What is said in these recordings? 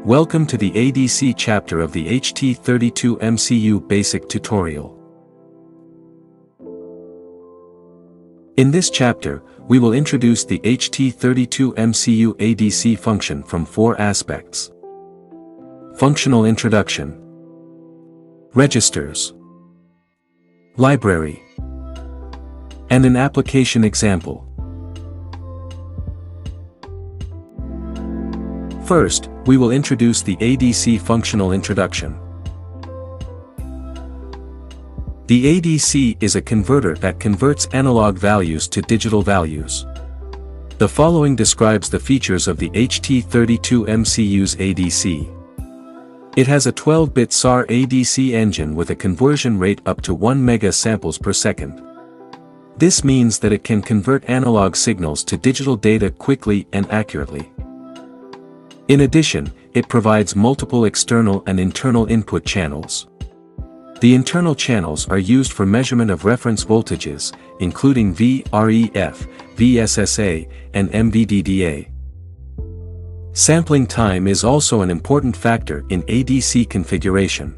Welcome to the ADC chapter of the HT32 MCU basic tutorial. In this chapter, we will introduce the HT32 MCU ADC function from four aspects: Functional Introduction, Registers, Library, and an application example. First, we will introduce the ADC Functional Introduction. The ADC is a converter that converts analog values to digital values. The following describes the features of the HT32 MCU's ADC. It has a 12-bit SAR ADC engine with a conversion rate up to 1 mega samples per second. This means that it can convert analog signals to digital data quickly and accurately. In addition, it provides multiple external and internal input channels. The internal channels are used for measurement of reference voltages, including VREF, VSSA, and MVDDA. Sampling time is also an important factor in ADC configuration.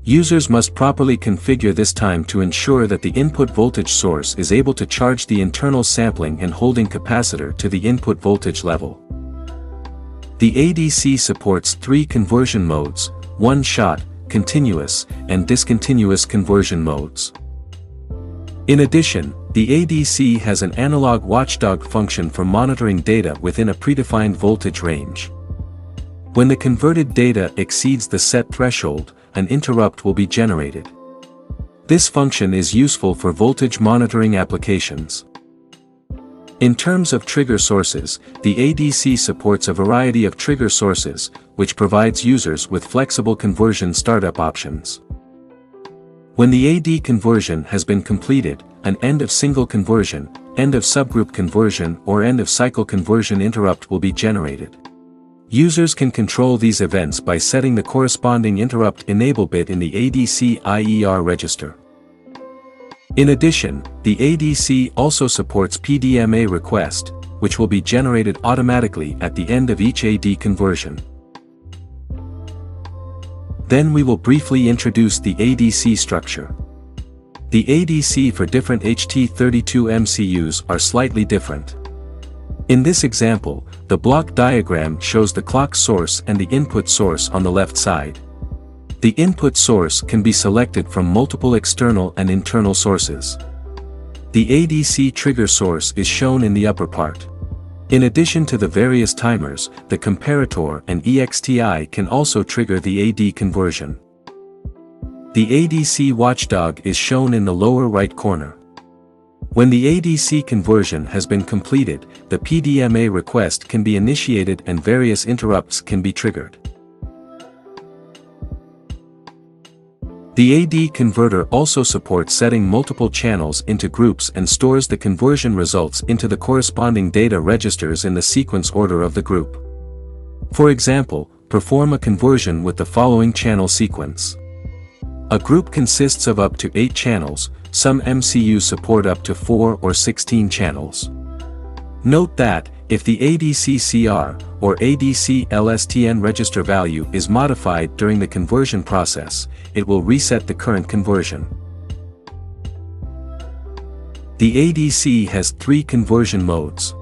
Users must properly configure this time to ensure that the input voltage source is able to charge the internal sampling and holding capacitor to the input voltage level. The ADC supports three conversion modes: one-shot, continuous, and discontinuous conversion modes. In addition, the ADC has an analog watchdog function for monitoring data within a predefined voltage range. When the converted data exceeds the set threshold, an interrupt will be generated. This function is useful for voltage monitoring applications. In terms of trigger sources, the ADC supports a variety of trigger sources, which provides users with flexible conversion startup options. When the AD conversion has been completed, an end-of-single conversion, end-of-subgroup conversion or end-of-cycle conversion interrupt will be generated. Users can control these events by setting the corresponding interrupt enable bit in the ADC IER register. In addition, the ADC also supports PDMA request, which will be generated automatically at the end of each AD conversion. Then we will briefly introduce the ADC structure. The ADC for different HT32 MCUs are slightly different. In this example, the block diagram shows the clock source and the input source on the left side. The input source can be selected from multiple external and internal sources. The ADC trigger source is shown in the upper part. In addition to the various timers, the comparator and EXTI can also trigger the AD conversion. The ADC watchdog is shown in the lower right corner. When the ADC conversion has been completed, the PDMA request can be initiated and various interrupts can be triggered. The AD converter also supports setting multiple channels into groups and stores the conversion results into the corresponding data registers in the sequence order of the group. For example, perform a conversion with the following channel sequence. A group consists of up to 8 channels, some MCUs support up to 4 or 16 channels. Note that, if the ADC CR, or ADC LSTN register value is modified during the conversion process, it will reset the current conversion. The ADC has 3 conversion modes.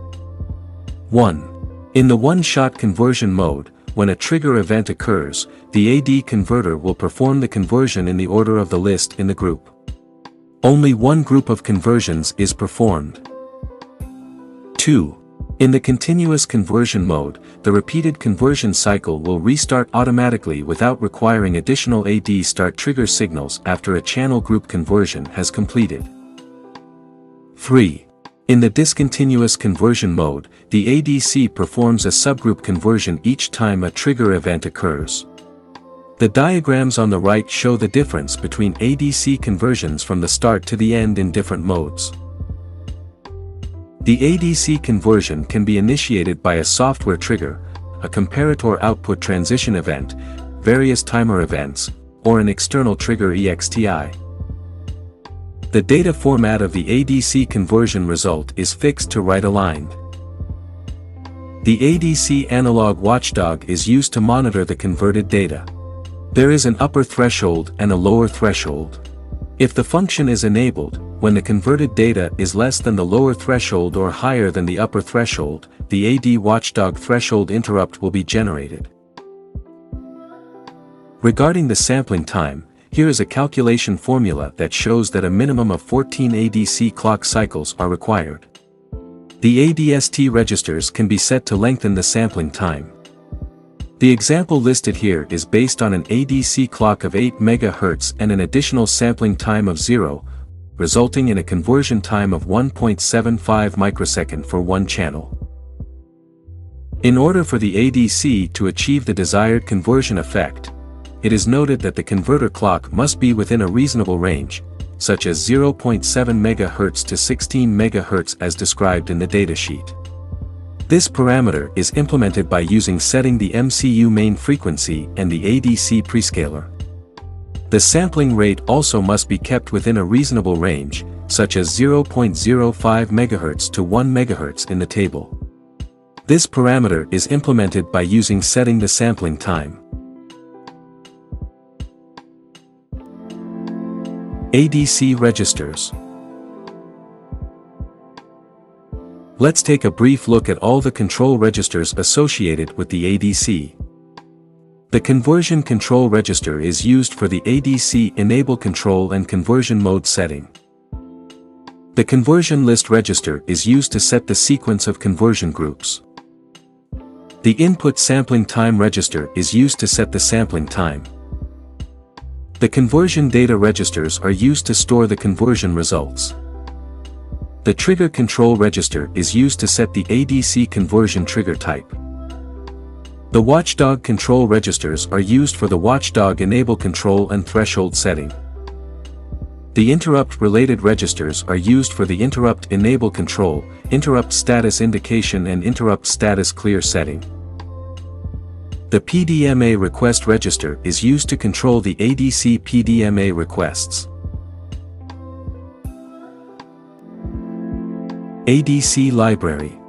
1. In the one-shot conversion mode, when a trigger event occurs, the AD converter will perform the conversion in the order of the list in the group. Only one group of conversions is performed. 2. In the continuous conversion mode, the repeated conversion cycle will restart automatically without requiring additional AD start trigger signals after a channel group conversion has completed. 3. In the discontinuous conversion mode, the ADC performs a subgroup conversion each time a trigger event occurs. The diagrams on the right show the difference between ADC conversions from the start to the end in different modes. The ADC conversion can be initiated by a software trigger, a comparator output transition event, various timer events, or an external trigger EXTI. The data format of the ADC conversion result is fixed to right aligned. The ADC analog watchdog is used to monitor the converted data. There is an upper threshold and a lower threshold. If the function is enabled, when the converted data is less than the lower threshold or higher than the upper threshold, the AD watchdog threshold interrupt will be generated. Regarding the sampling time, here is a calculation formula that shows that a minimum of 14 ADC clock cycles are required. The ADST registers can be set to lengthen the sampling time. The example listed here is based on an ADC clock of 8 MHz and an additional sampling time of 0, resulting in a conversion time of 1.75 microsecond for one channel. In order for the ADC to achieve the desired conversion effect, it is noted that the converter clock must be within a reasonable range, such as 0.7 MHz to 16 MHz as described in the datasheet. This parameter is implemented by setting the MCU main frequency and the ADC prescaler. The sampling rate also must be kept within a reasonable range, such as 0.05 MHz to 1 MHz in the table. This parameter is implemented by setting the sampling time. ADC registers. Let's take a brief look at all the control registers associated with the ADC. The conversion control register is used for the ADC enable control and conversion mode setting. The conversion list register is used to set the sequence of conversion groups. The input sampling time register is used to set the sampling time. The conversion data registers are used to store the conversion results. The trigger control register is used to set the ADC conversion trigger type. The watchdog control registers are used for the watchdog enable control and threshold setting. The interrupt-related registers are used for the interrupt enable control, interrupt status indication and interrupt status clear setting. The PDMA request register is used to control the ADC PDMA requests. ADC Library.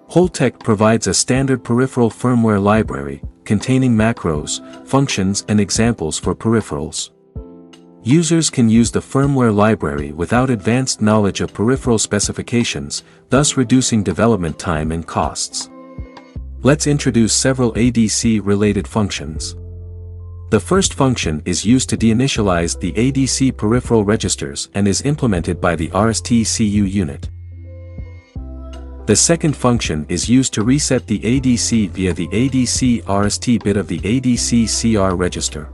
Holtec provides a standard peripheral firmware library, containing macros, functions and examples for peripherals. Users can use the firmware library without advanced knowledge of peripheral specifications, thus reducing development time and costs. Let's introduce several ADC-related functions. The first function is used to deinitialize the ADC peripheral registers and is implemented by the RST-CU unit. The second function is used to reset the ADC via the ADC RST bit of the ADC CR register.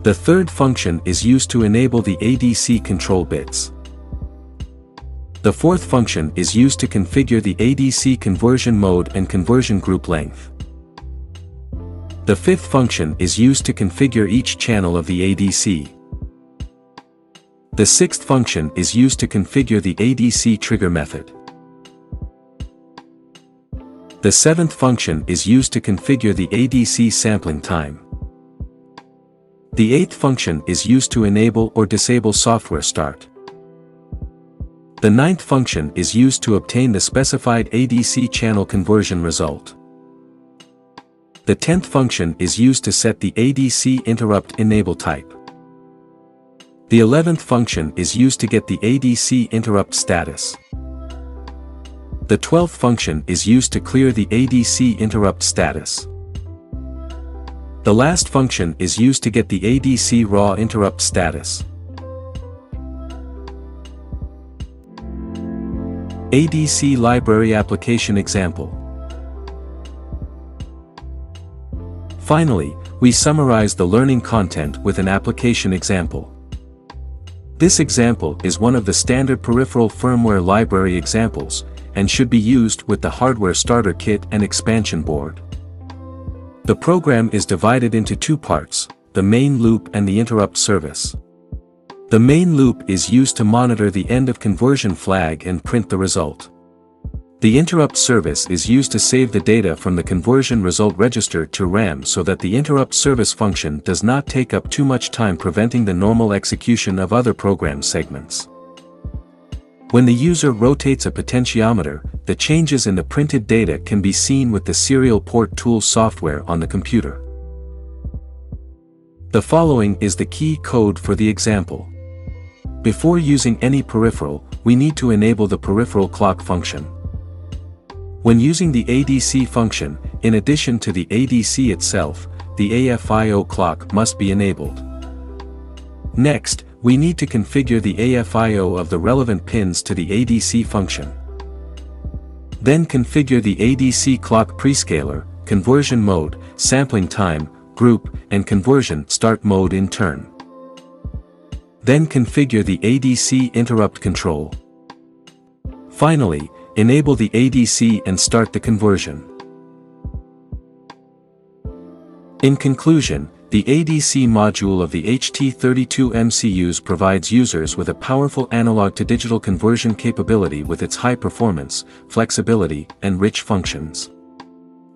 The third function is used to enable the ADC control bits. The fourth function is used to configure the ADC conversion mode and conversion group length. The fifth function is used to configure each channel of the ADC. The sixth function is used to configure the ADC trigger method. The seventh function is used to configure the ADC sampling time. The eighth function is used to enable or disable software start. The ninth function is used to obtain the specified ADC channel conversion result. The 10th function is used to set the ADC interrupt enable type. The 11th function is used to get the ADC interrupt status. The 12th function is used to clear the ADC interrupt status. The last function is used to get the ADC raw interrupt status. ADC Library Application Example. Finally, we summarize the learning content with an application example. This example is one of the standard peripheral firmware library examples, and should be used with the hardware starter kit and expansion board. The program is divided into two parts, the main loop and the interrupt service. The main loop is used to monitor the end of conversion flag and print the result. The interrupt service is used to save the data from the conversion result register to RAM so that the interrupt service function does not take up too much time, preventing the normal execution of other program segments. When the user rotates a potentiometer, the changes in the printed data can be seen with the Serial Port Tool software on the computer. The following is the key code for the example. Before using any peripheral, we need to enable the peripheral clock function. When using the ADC function, in addition to the ADC itself, the AFIO clock must be enabled. Next, we need to configure the AFIO of the relevant pins to the ADC function. Then configure the ADC clock prescaler, conversion mode, sampling time, group, and conversion start mode in turn. Then configure the ADC interrupt control. Finally, enable the ADC and start the conversion. In conclusion, the ADC module of the HT32 MCUs provides users with a powerful analog-to-digital conversion capability with its high performance, flexibility, and rich functions.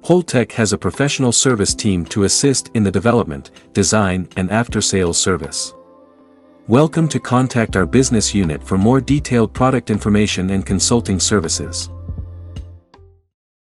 Holtec has a professional service team to assist in the development, design, and after-sales service. Welcome to contact our business unit for more detailed product information and consulting services.